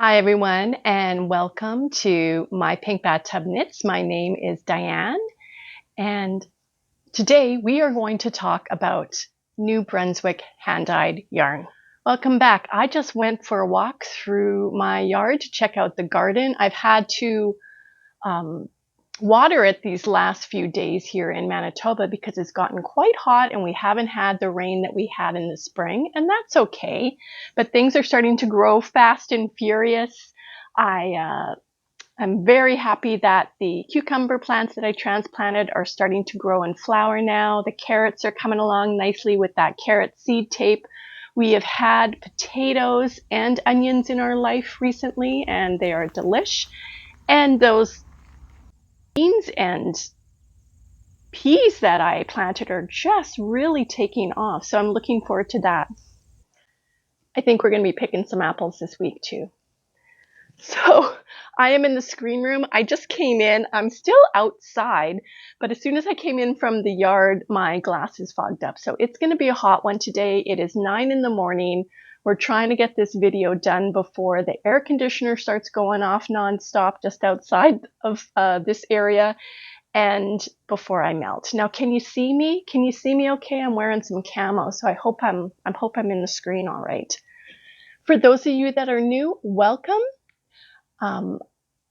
Hi everyone, and welcome to My Pink Bathtub Knits. My name is Diane, and today we are going to talk about New Brunswick hand-dyed yarn. Welcome back. I just went for a walk through my yard to check out the garden. I've had to water it these last few days here in Manitoba because it's gotten quite hot and we haven't had the rain that we had in the spring, and that's okay. But things are starting to grow fast and furious. I'm very happy that the cucumber plants that I transplanted are starting to grow and flower now. The carrots are coming along nicely with that carrot seed tape. We have had potatoes and onions in our life recently, and they are delish. And those beans and peas that I planted are just really taking off. So I'm looking forward to that. I think we're going to be picking some apples this week too. So I am in the screen room. I just came in. I'm still outside, but as soon as I came in from the yard, my glasses fogged up. So it's going to be a hot one today. It is 9 in the morning. We're trying to get this video done before the air conditioner starts going off nonstop just outside of this area and before I melt. Now, can you see me? Can you see me okay? I'm wearing some camo, so I hope I'm in the screen all right. For those of you that are new, welcome.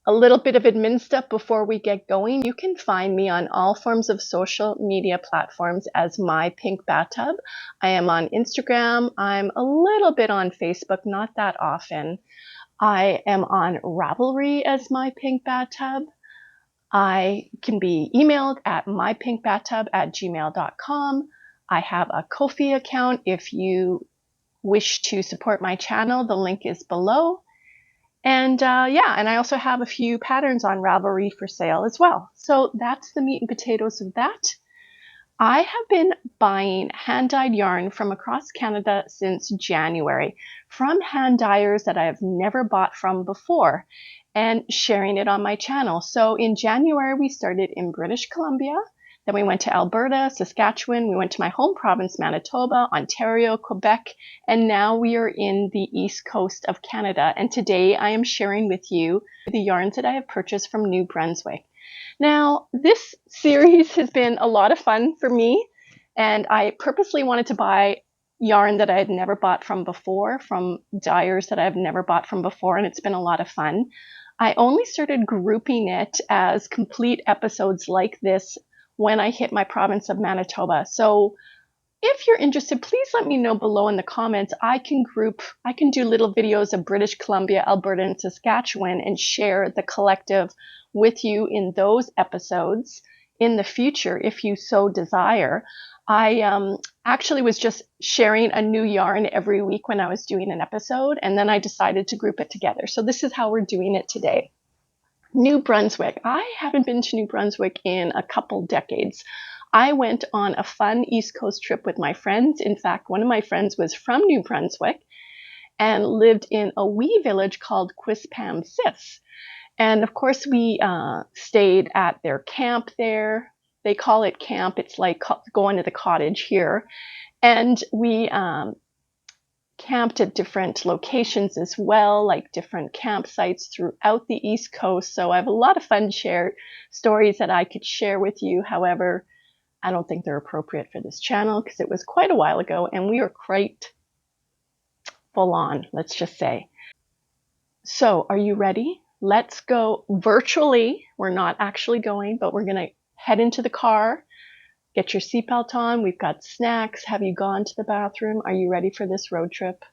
A little bit of admin stuff before we get going. You can find me on all forms of social media platforms as My Pink Bathtub. I am on Instagram. I'm a little bit on Facebook, not that often. I am on Ravelry as My Pink Bathtub. I can be emailed at mypinkbathtub@gmail.com. I have a Ko-fi account if you wish to support my channel. The link is below. And and I also have a few patterns on Ravelry for sale as well. So that's the meat and potatoes of that. I have been buying hand-dyed yarn from across Canada since January, from hand dyers that I have never bought from before, and sharing it on my channel. So in January, we started in British Columbia. Then we went to Alberta, Saskatchewan, we went to my home province, Manitoba, Ontario, Quebec, and now we are in the east coast of Canada. And today I am sharing with you the yarns that I have purchased from New Brunswick. Now, this series has been a lot of fun for me, and I purposely wanted to buy yarn that I had never bought from before, from dyers that I've never bought from before, and it's been a lot of fun. I only started grouping it as complete episodes like this when I hit my province of Manitoba. So if you're interested, please let me know below in the comments. I can do little videos of British Columbia, Alberta, and Saskatchewan and share the collective with you in those episodes in the future if you so desire. I actually was just sharing a new yarn every week when I was doing an episode, and then I decided to group it together. So this is how we're doing it today. New Brunswick. I haven't been to New Brunswick in a couple decades. I went on a fun East Coast trip with my friends. In fact, one of my friends was from New Brunswick and lived in a wee village called Quispamsis. And of course, we stayed at their camp there. They call it camp. It's like going to the cottage here. And we camped at different locations as well, like different campsites throughout the East Coast. So I have a lot of fun stories that I could share with you. However, I don't think they're appropriate for this channel because it was quite a while ago and we were quite full on, let's just say. So are you ready? Let's go virtually. We're not actually going, but we're going to head into the car. Get your seatbelt on. We've got snacks. Have you gone to the bathroom? Are you ready for this road trip?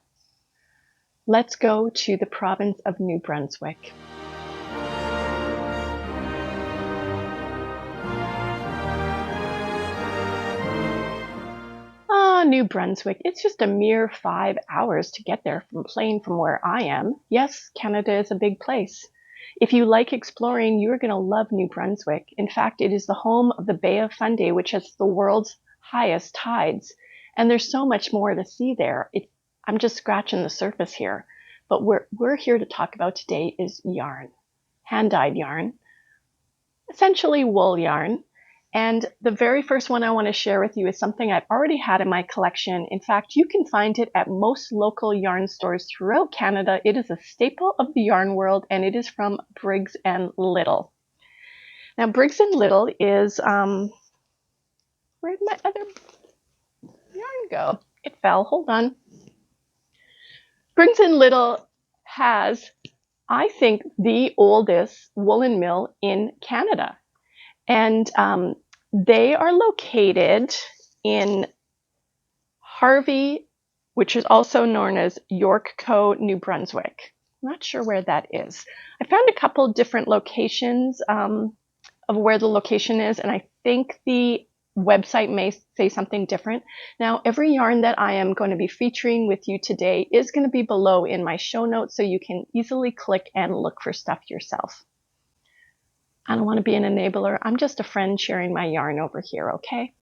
Let's go to the province of New Brunswick. New Brunswick. It's just a mere 5 hours to get there from plane from where I am. Yes, Canada is a big place. If you like exploring, you're going to love New Brunswick. In fact, it is the home of the Bay of Fundy, which has the world's highest tides. And there's so much more to see there. I'm just scratching the surface here. But what we're here to talk about today is yarn, hand-dyed yarn, essentially wool yarn. And the very first one I want to share with you is something I've already had in my collection. In fact, you can find it at most local yarn stores throughout Canada. It is a staple of the yarn world, and it is from Briggs and Little. Now, Briggs and Little is, where'd my other yarn go? It fell, hold on. Briggs and Little has, I think, the oldest woolen mill in Canada. And they are located in Harvey, which is also known as York Co, New Brunswick. I'm not sure where that is. I found a couple different locations of where the location is, and I think the website may say something different. Now, every yarn that I am going to be featuring with you today is going to be below in my show notes, so you can easily click and look for stuff yourself. I don't want to be an enabler. I'm just a friend sharing my yarn over here, okay?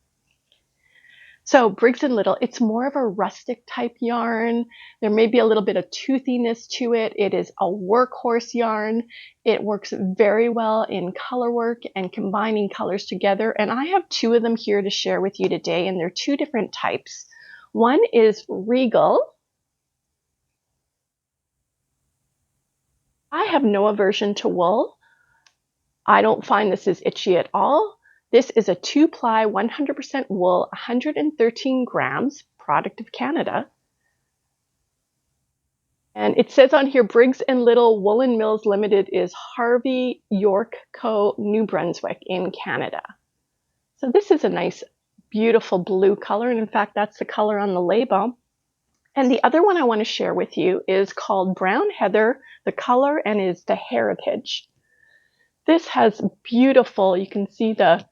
So Briggs & Little, it's more of a rustic type yarn. There may be a little bit of toothiness to it. It is a workhorse yarn. It works very well in color work and combining colors together. And I have two of them here to share with you today, and they're two different types. One is Regal. I have no aversion to wool. I don't find this is itchy at all. This is a 2-ply 100% wool, 113 grams, product of Canada. And it says on here, Briggs & Little Woolen Mills Limited is Harvey, York Co, New Brunswick in Canada. So this is a nice, beautiful blue color. And in fact, that's the color on the label. And the other one I want to share with you is called Brown Heather, the color, and is the Heritage. This has beautiful, you can see the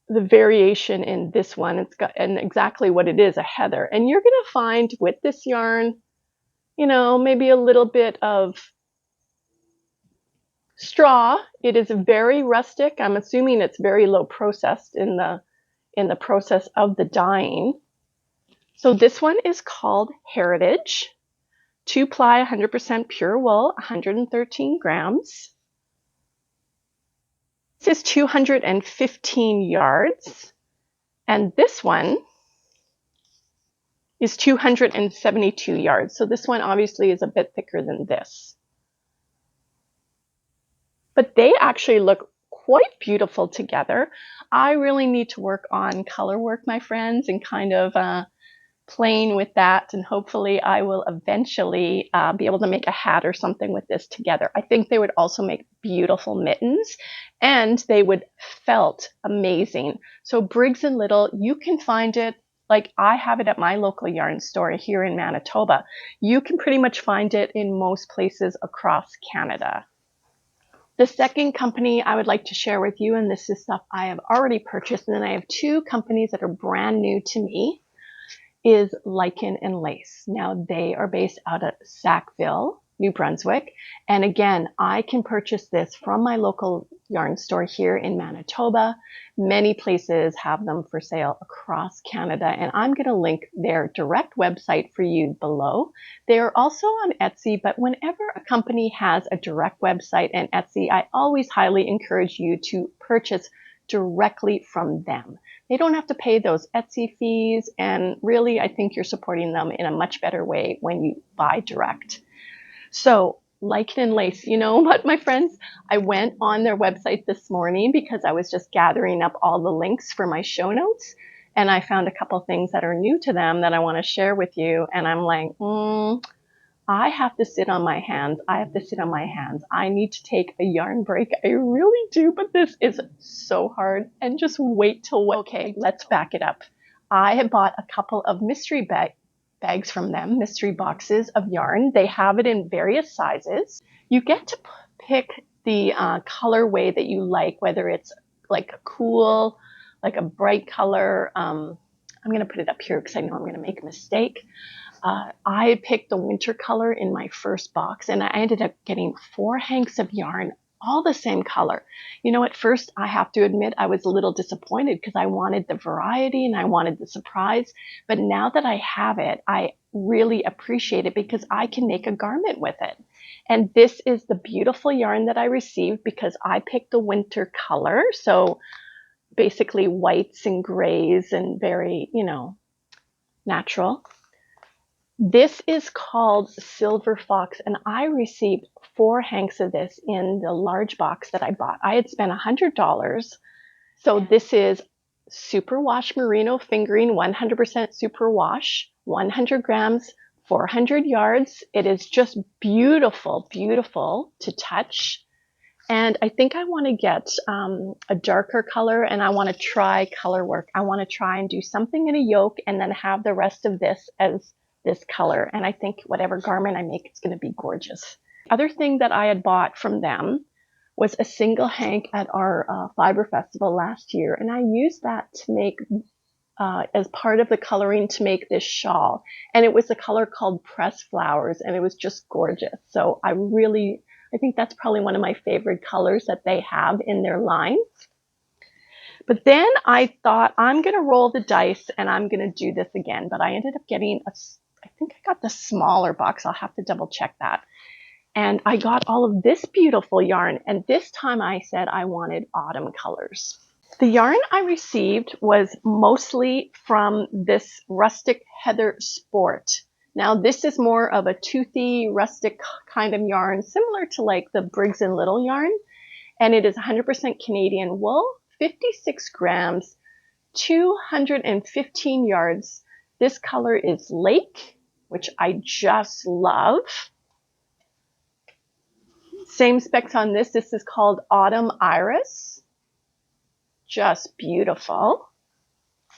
variation in this one. It's got, and exactly what it is, a heather. And you're going to find with this yarn, you know, maybe a little bit of straw. It is very rustic. I'm assuming it's very low processed in the process of the dyeing. So this one is called Heritage, 2-ply 100% pure wool, 113 grams. This is 215 yards, and this one is 272 yards. So this one obviously is a bit thicker than this. But they actually look quite beautiful together. I really need to work on color work, my friends, and kind of playing with that, and hopefully I will eventually be able to make a hat or something with this together. I think they would also make beautiful mittens, and they would felt amazing. So Briggs & Little, you can find it, like I have it at my local yarn store here in Manitoba. You can pretty much find it in most places across Canada. The second company I would like to share with you, and this is stuff I have already purchased, and then I have two companies that are brand new to me, is Lichen and Lace. Now they are based out of Sackville, New Brunswick. And again, I can purchase this from my local yarn store here in Manitoba. Many places have them for sale across Canada, and I'm going to link their direct website for you below. They are also on Etsy, but whenever a company has a direct website and Etsy, I always highly encourage you to purchase directly from them. They don't have to pay those Etsy fees, and really I think you're supporting them in a much better way when you buy direct. So Lichen and Lace, you know what, my friends? I went on their website this morning because I was just gathering up all the links for my show notes, and I found a couple things that are new to them that I want to share with you, and I'm like, I have to sit on my hands. I have to sit on my hands. I need to take a yarn break. I really do, but this is so hard. And just wait till, okay, let's back it up. I have bought a couple of mystery bags from them, mystery boxes of yarn. They have it in various sizes. You get to pick the colorway that you like, whether it's like a cool, like a bright color. I'm going to put it up here because I know I'm going to make a mistake. I picked the winter color in my first box, and I ended up getting 4 hanks of yarn, all the same color. You know, at first, I have to admit, I was a little disappointed because I wanted the variety and I wanted the surprise. But now that I have it, I really appreciate it because I can make a garment with it. And this is the beautiful yarn that I received because I picked the winter color. So basically whites and grays and very, natural. This is called Silver Fox, and I received 4 hanks of this in the large box that I bought. I had spent $100. So this is superwash merino fingering, 100% superwash, 100 grams, 400 yards. It is just beautiful, beautiful to touch. And I think I want to get a darker color, and I want to try color work. I want to try and do something in a yoke and then have the rest of this as this color. And I think whatever garment I make, it's going to be gorgeous. Other thing that I had bought from them was a single hank at our fiber festival last year. And I used that to make, as part of the coloring, to make this shawl. And it was a color called Press Flowers, and it was just gorgeous. So I think that's probably one of my favorite colors that they have in their line. But then I thought, I'm going to roll the dice and I'm going to do this again. But I ended up getting I think I got the smaller box. I'll have to double check that. And I got all of this beautiful yarn. And this time I said I wanted autumn colors. The yarn I received was mostly from this Rustic Heather Sport. Now this is more of a toothy, rustic kind of yarn, similar to like the Briggs and Little yarn. And it is 100% Canadian wool, 56 grams, 215 yards. This color is Lake, which I just love. Same specs on this. This is called Autumn Iris. Just beautiful.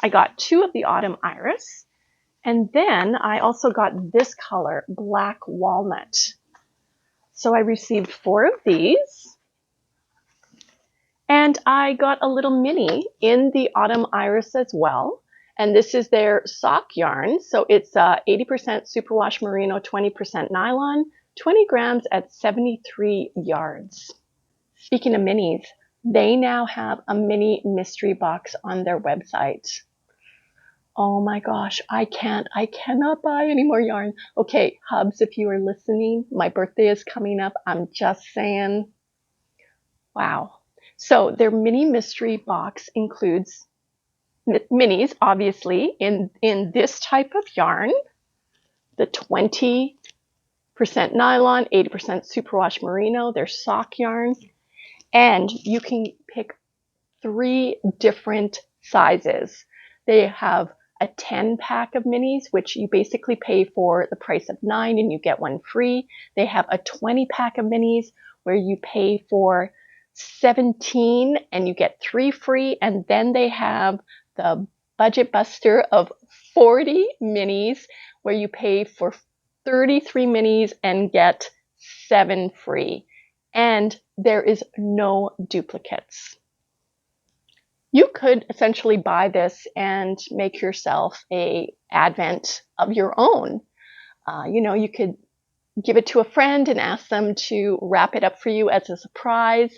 I got 2 of the Autumn Iris. And then I also got this color, Black Walnut. So I received 4 of these. And I got a little mini in the Autumn Iris as well. And this is their sock yarn. So it's 80% superwash merino, 20% nylon, 20 grams at 73 yards. Speaking of minis, they now have a mini mystery box on their website. Oh my gosh, I cannot buy any more yarn. Okay, Hubs, if you are listening, my birthday is coming up. I'm just saying, wow. So their mini mystery box includes minis, obviously, in this type of yarn, the 20% nylon, 80% superwash merino, their sock yarns, and you can pick 3 different sizes. They have a 10-pack of minis, which you basically pay for the price of 9 and you get 1 free. They have a 20-pack of minis where you pay for 17 and you get 3 free. And then they have the budget buster of 40 minis where you pay for 33 minis and get 7 free. And there is no duplicates. You could essentially buy this and make yourself a advent of your own. You could give it to a friend and ask them to wrap it up for you as a surprise.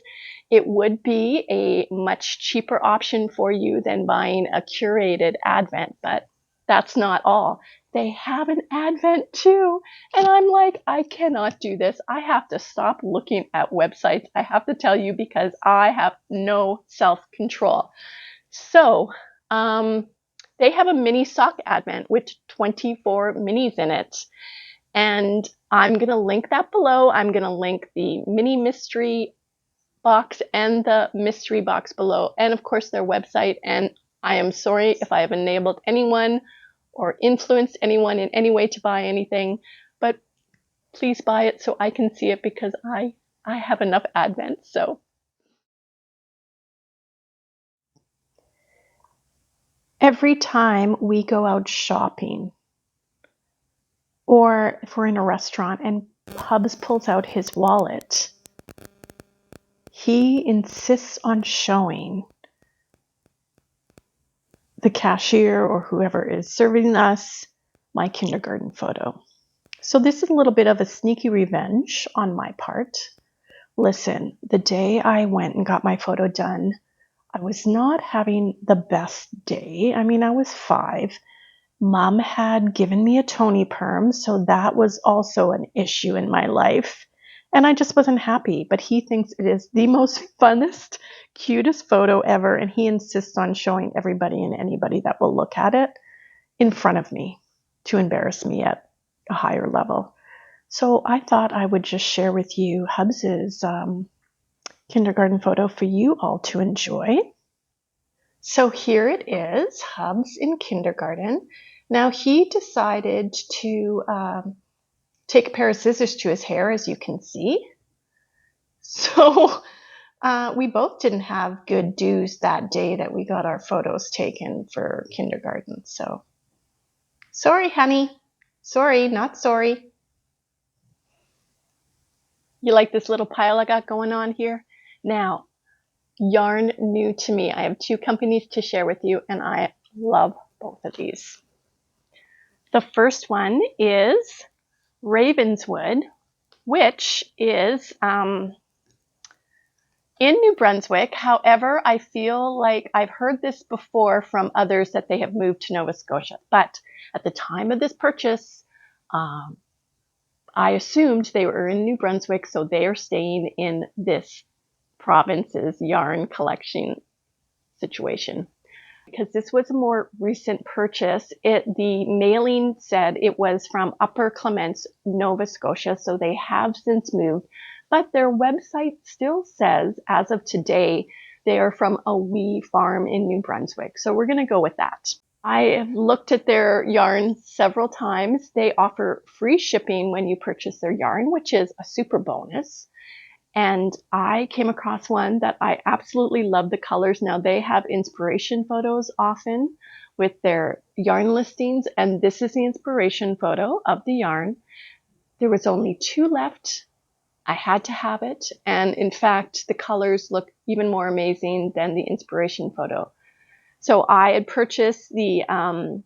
It would be a much cheaper option for you than buying a curated advent, but that's not all. They have an advent too. And I'm like, I cannot do this. I have to stop looking at websites. I have to tell you because I have no self-control. So they have a mini sock advent with 24 minis in it. And I'm going to link that below. I'm going to link the mini mystery box and the mystery box below. And of course their website. And I am sorry if I have enabled anyone or influenced anyone in any way to buy anything, but please buy it so I can see it because I have enough advents. So every time we go out shopping, or if we're in a restaurant and Hubs pulls out his wallet, he insists on showing the cashier or whoever is serving us my kindergarten photo. So this is a little bit of a sneaky revenge on my part. Listen, the day I went and got my photo done, I was not having the best day. I mean, I was 5 Mom had given me a Tony perm, so that was also an issue in my life. And I just wasn't happy, but he thinks it is the most funnest, cutest photo ever, and he insists on showing everybody and anybody that will look at it in front of me to embarrass me at a higher level. So I thought I would just share with you Hubs's kindergarten photo for you all to enjoy. So here it is, Hubs in kindergarten. Now he decided to take a pair of scissors to his hair, as you can see. So we both didn't have good dews that day that we got our photos taken for kindergarten. So sorry, honey. Sorry, not sorry. You like this little pile I got going on here? Now, yarn new to me. I have two companies to share with you, and I love both of these. The first one is Ravenswood, which is in New Brunswick. However, I feel like I've heard this before from others that they have moved to Nova Scotia. But at the time of this purchase, I assumed they were in New Brunswick, so they are staying in this province's yarn collection situation. Because this was a more recent purchase, the mailing said it was from Upper Clements, Nova Scotia, so they have since moved. But their website still says, as of today, they are from a wee farm in New Brunswick. So we're going to go with that. I have looked at their yarn several times. They offer free shipping when you purchase their yarn, which is a super bonus. And I came across one that I absolutely love the colors. Now they have inspiration photos often with their yarn listings, and this is the inspiration photo of the yarn. There was only 2 left. I had to have it. And in fact, the colors look even more amazing than the inspiration photo. So I had purchased the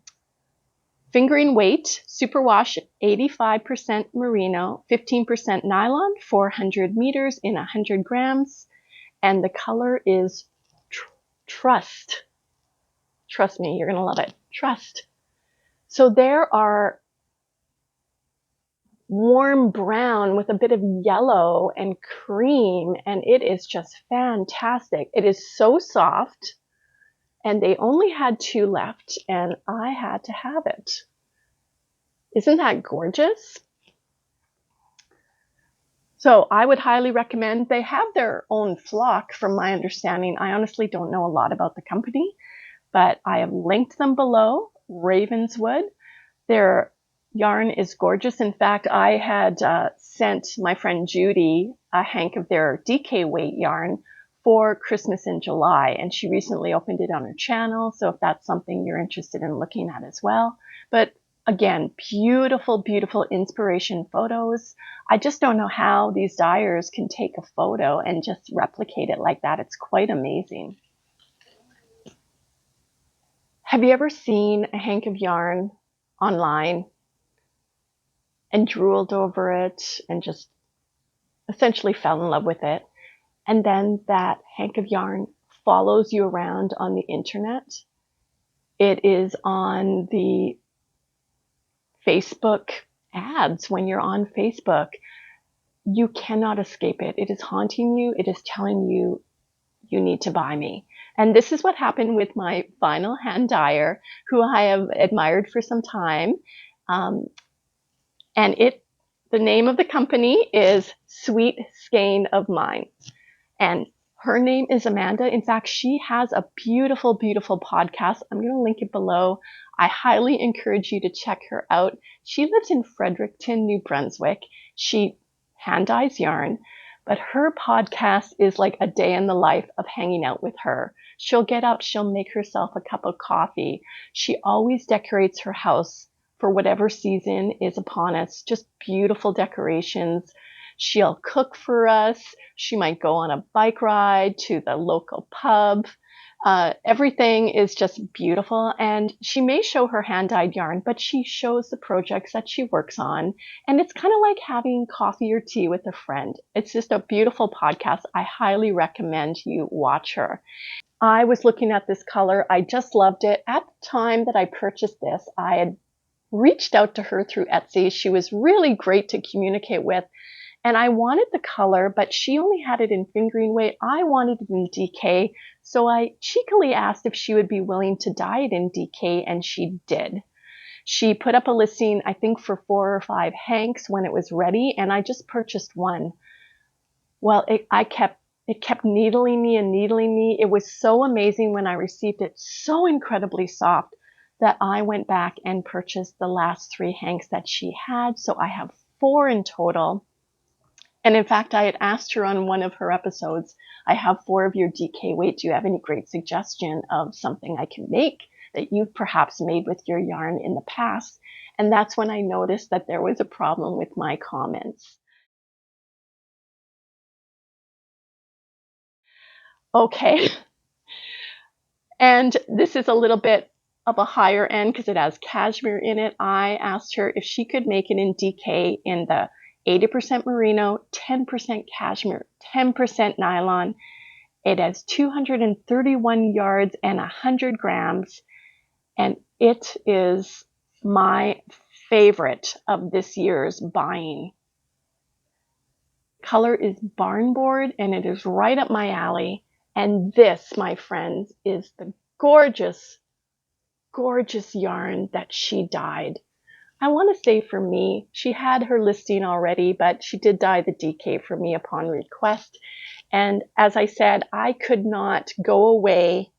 fingering weight superwash 85% merino, 15% nylon, 400 meters in 100 grams. And the color is Trust. Trust me, you're going to love it. Trust. So there are warm brown with a bit of yellow and cream, and it is just fantastic. It is so soft, and they only had 2 left, and I had to have it. Isn't that gorgeous? So I would highly recommend. They have their own flock, from my understanding. I honestly don't know a lot about the company, but I have linked them below. Ravenswood. Their yarn is gorgeous. In fact, I had sent my friend Judy a hank of their DK weight yarn for Christmas in July, and she recently opened it on her channel, so if that's something you're interested in looking at as well. But again, beautiful, beautiful inspiration photos. I just don't know how these dyers can take a photo and just replicate it like that. It's quite amazing. Have you ever seen a hank of yarn online and drooled over it and just essentially fell in love with it? And then that hank of yarn follows you around on the internet. It is on the Facebook ads when you're on Facebook. You cannot escape it. It is haunting you. It is telling you, you need to buy me. And this is what happened with my vinyl hand dyer, who I have admired for some time. And the name of the company is Sweet Skein of Mine. And her name is Amanda. In fact, she has a beautiful, beautiful podcast. I'm going to link it below. I highly encourage you to check her out. She lives in Fredericton, New Brunswick. She hand dyes yarn, but her podcast is like a day in the life of hanging out with her. She'll get up, she'll make herself a cup of coffee. She always decorates her house for whatever season is upon us. Just beautiful decorations. She'll cook for us. She might go on a bike ride to the local pub. Everything is just beautiful, and she may show her hand-dyed yarn, but she shows the projects that she works on, and it's kind of like having coffee or tea with a friend. It's just a beautiful podcast. I highly recommend you watch her. I was looking at this color. I just loved it. At the time that I purchased this, I had reached out to her through Etsy. She was really great to communicate with. And I wanted the color, but she only had it in fingering weight. I wanted it in DK. So I cheekily asked if she would be willing to dye it in DK, and she did. She put up a listing, I think, for 4 or 5 hanks when it was ready, and I just purchased one. Well, it kept needling me and needling me. It was so amazing when I received it, so incredibly soft, that I went back and purchased the last 3 hanks that she had. So I have 4 in total. And in fact, I had asked her on one of her episodes, I have 4 of your DK weight. Do you have any great suggestion of something I can make that you've perhaps made with your yarn in the past? And that's when I noticed that there was a problem with my comments. Okay. And this is a little bit of a higher end because it has cashmere in it. I asked her if she could make it in DK in the 80% merino, 10% cashmere, 10% nylon. It has 231 yards and 100 grams. And it is my favorite of this year's buying. Color is barnboard, and it is right up my alley. And this, my friends, is the gorgeous, gorgeous yarn that she dyed. I want to say for me, she had her listing already, but she did dye the DK for me upon request. And as I said, I could not go away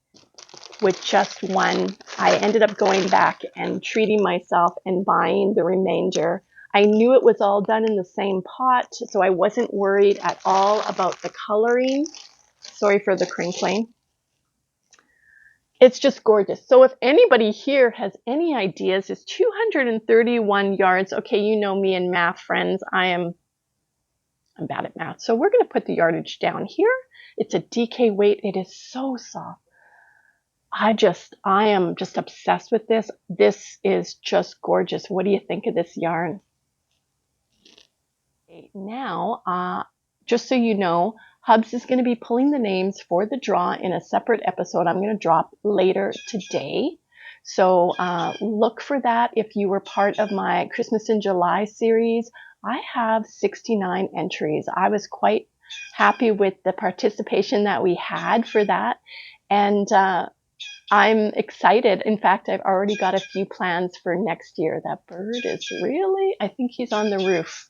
with just one. I ended up going back and treating myself and buying the remainder. I knew it was all done in the same pot, so I wasn't worried at all about the coloring. Sorry for the crinkling. It's just gorgeous. So if anybody here has any ideas, it's 231 yards. Okay, you know me and math, friends. I'm bad at math. So we're going to put the yardage down here. It's a DK weight. It is so soft. I am just obsessed with this. This is just gorgeous. What do you think of this yarn? Now, just so you know, Hubs is going to be pulling the names for the draw in a separate episode I'm going to drop later today. So look for that. If you were part of my Christmas in July series, I have 69 entries. I was quite happy with the participation that we had for that. And I'm excited. In fact, I've already got a few plans for next year. That bird is really, I think he's on the roof.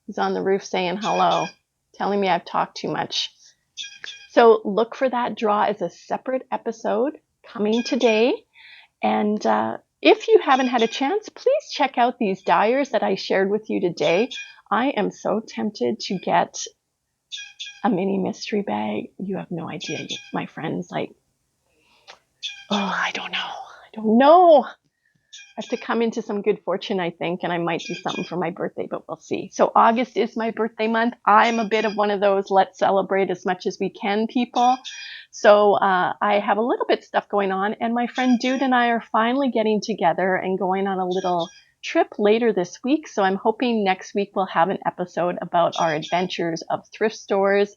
He's on the roof saying hello, telling me I've talked too much. So look for that draw as a separate episode coming today. And if you haven't had a chance, please check out these dyers that I shared with you today. I am so tempted to get a mini mystery bag. You have no idea, my friends. Like, oh, I don't know. I have to come into some good fortune, I think, and I might do something for my birthday, but we'll see. So August is my birthday month. I'm a bit of one of those let's celebrate as much as we can people. So I have a little bit stuff going on, and my friend Dude and I are finally getting together and going on a little trip later this week. So I'm hoping next week we'll have an episode about our adventures of thrift stores,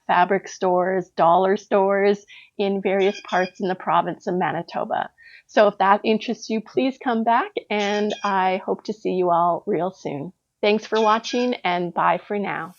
fabric stores, dollar stores in various parts in the province of Manitoba. So if that interests you, please come back, and I hope to see you all real soon. Thanks for watching, and bye for now.